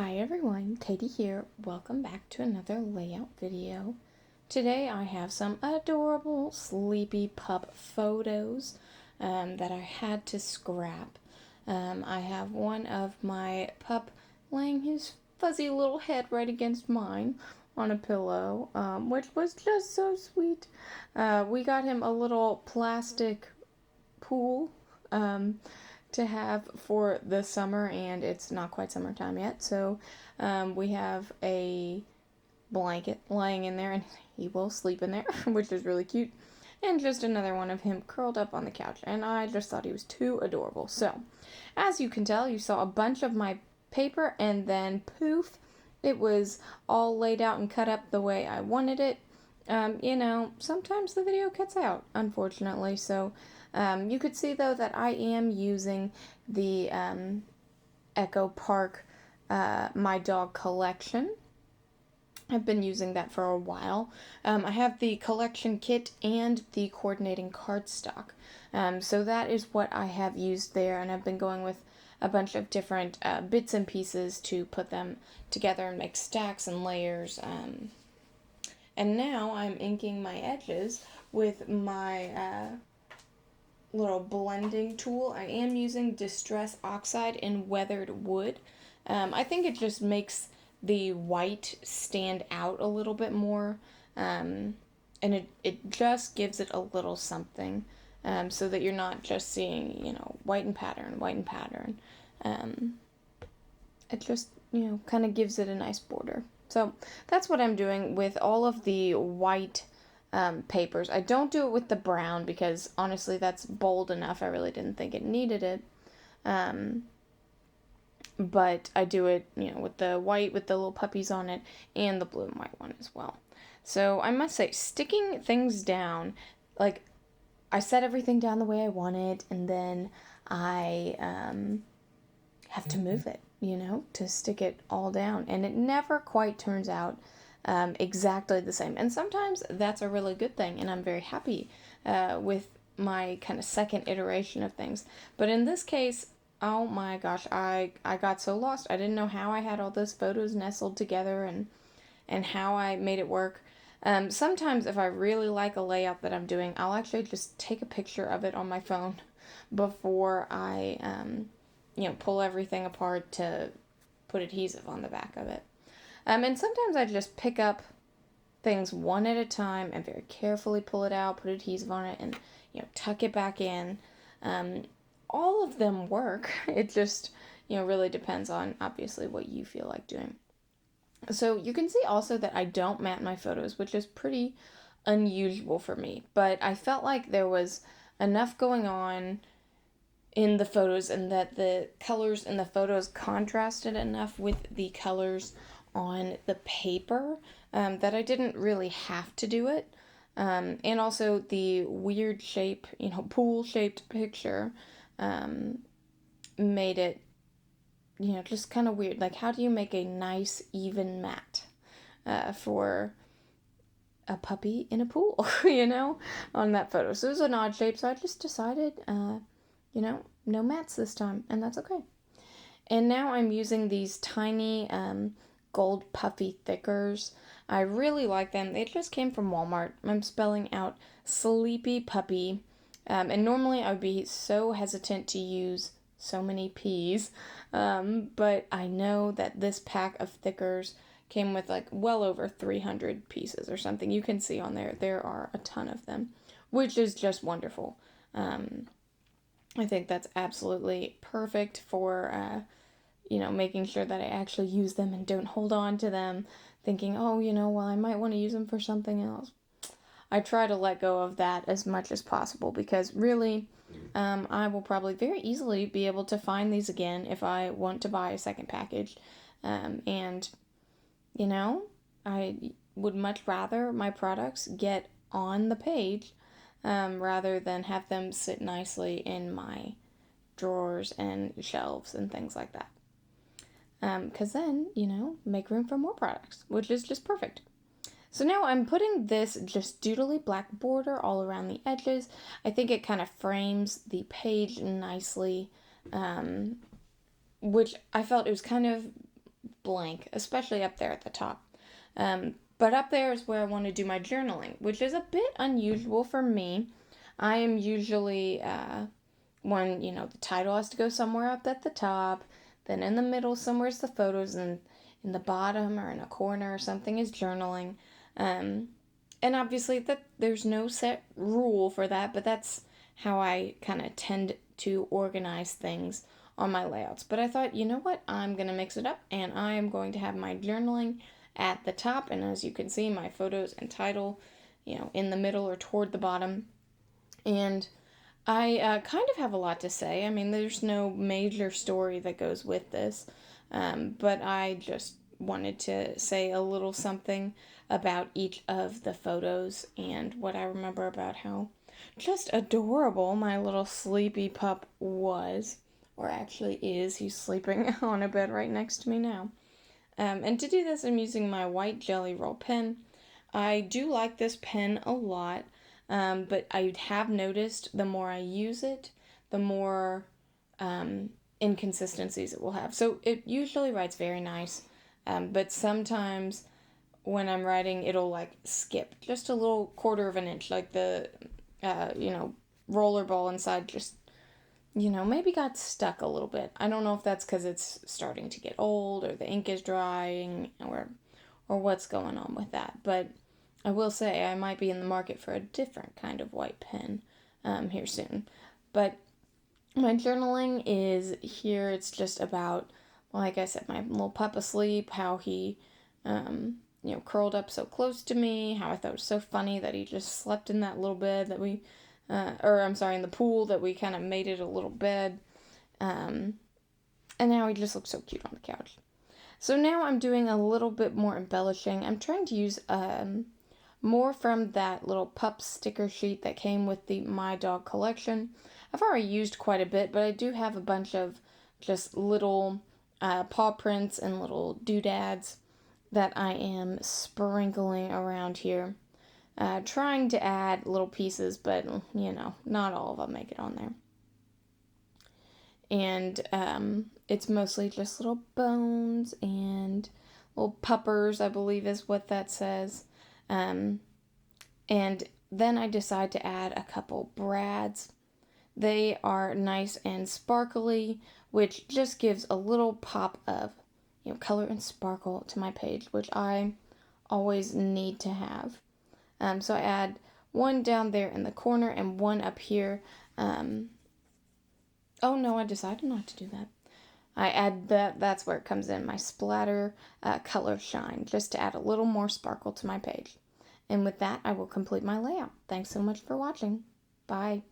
Hi everyone, Katie here. Welcome back to another layout video. Today I have some adorable sleepy pup photos that I had to scrap. I have one of my pup laying his fuzzy little head right against mine on a pillow, which was just so sweet. We got him a little plastic pool to have for the summer, and it's not quite summertime yet, so we have a blanket lying in there, and he will sleep in there, which is really cute, and just another one of him curled up on the couch, and I just thought he was too adorable. So, as you can tell, you saw a bunch of my paper, and then poof, it was all laid out and cut up the way I wanted it. Sometimes the video cuts out, unfortunately, so you could see, though, that I am using the Echo Park My Dog collection. I've been using that for a while. I have the collection kit and the coordinating cardstock. So that is what I have used there, and I've been going with a bunch of different bits and pieces to put them together and make stacks and layers. And now I'm inking my edges with my little blending tool. I am using Distress Oxide in Weathered Wood. I think it just makes the white stand out a little bit more, and it just gives it a little something, so that you're not just seeing, white and pattern. It just, kind of gives it a nice border. So that's what I'm doing with all of the white papers. I don't do it with the brown because honestly that's bold enough. I really didn't think it needed it. But I do it, with the white with the little puppies on it and the blue and white one as well. So I must say, sticking things down, like I set everything down the way I want it, and then I have to move it, to stick it all down. And it never quite turns out exactly the same. And sometimes that's a really good thing, and I'm very happy with my kind of second iteration of things. But in this case, oh my gosh, I got so lost. I didn't know how I had all those photos nestled together and how I made it work. Sometimes if I really like a layout that I'm doing, I'll actually just take a picture of it on my phone before I pull everything apart to put adhesive on the back of it. And sometimes I just pick up things one at a time and very carefully pull it out, put adhesive on it, and tuck it back in. All of them work. It just really depends on obviously what you feel like doing. So you can see also that I don't mat my photos, which is pretty unusual for me. But I felt like there was enough going on in the photos, and that the colors in the photos contrasted enough with the colors on the paper that I didn't really have to do it. And also the weird shape, pool-shaped picture made it, just kind of weird. Like, how do you make a nice, even mat for a puppy in a pool, on that photo? So it was an odd shape, so I just decided, no mats this time, and that's okay. And now I'm using these tiny gold puffy thickers. I really like them. They just came from Walmart. I'm spelling out Sleepy Puppy. And normally I would be so hesitant to use so many P's, but I know that this pack of thickers came with like well over 300 pieces or something. You can see on there are a ton of them, which is just wonderful. I think that's absolutely perfect for, making sure that I actually use them and don't hold on to them thinking, oh, well, I might want to use them for something else. I try to let go of that as much as possible because really, I will probably very easily be able to find these again if I want to buy a second package. And, I would much rather my products get on the page rather than have them sit nicely in my drawers and shelves and things like that. Because then, make room for more products, which is just perfect. So now I'm putting this just doodly black border all around the edges. I think it kind of frames the page nicely, which I felt it was kind of blank, especially up there at the top. But up there is where I want to do my journaling, which is a bit unusual for me. I am usually when, the title has to go somewhere up at the top, then in the middle somewhere's the photos, and in the bottom or in a corner or something is journaling. And obviously that there's no set rule for that, but that's how I kind of tend to organize things on my layouts. But I thought, you know what, I'm going to mix it up, and I am going to have my journaling at the top, and as you can see, my photos and title, in the middle or toward the bottom. And I kind of have a lot to say. I mean, there's no major story that goes with this, but I just wanted to say a little something about each of the photos and what I remember about how just adorable my little sleepy pup was, or actually is. He's sleeping on a bed right next to me now. And to do this, I'm using my white Jelly Roll pen. I do like this pen a lot, but I have noticed the more I use it, the more inconsistencies it will have. So it usually writes very nice, but sometimes when I'm writing, it'll like skip just a little quarter of an inch, like the, roller ball inside just, maybe got stuck a little bit. I don't know if that's because it's starting to get old or the ink is drying or what's going on with that. But I will say I might be in the market for a different kind of white pen here soon. But my journaling is here. It's just about, like I said, my little pup asleep, how he, curled up so close to me, how I thought it was so funny that he just slept in that little bed that we, in the pool that we kind of made it a little bed. And now he just looks so cute on the couch. So now I'm doing a little bit more embellishing. I'm trying to use more from that little pup sticker sheet that came with the My Dog collection. I've already used quite a bit, but I do have a bunch of just little paw prints and little doodads that I am sprinkling around here. Trying to add little pieces, but, not all of them make it on there. And it's mostly just little bones and little puppers, I believe is what that says. And then I decide to add a couple brads. They are nice and sparkly, which just gives a little pop of, color and sparkle to my page, which I always need to have. So I add one down there in the corner and one up here. Oh no, I decided not to do that. I add that's where it comes in, my splatter color shine, just to add a little more sparkle to my page. And with that, I will complete my layout. Thanks so much for watching. Bye.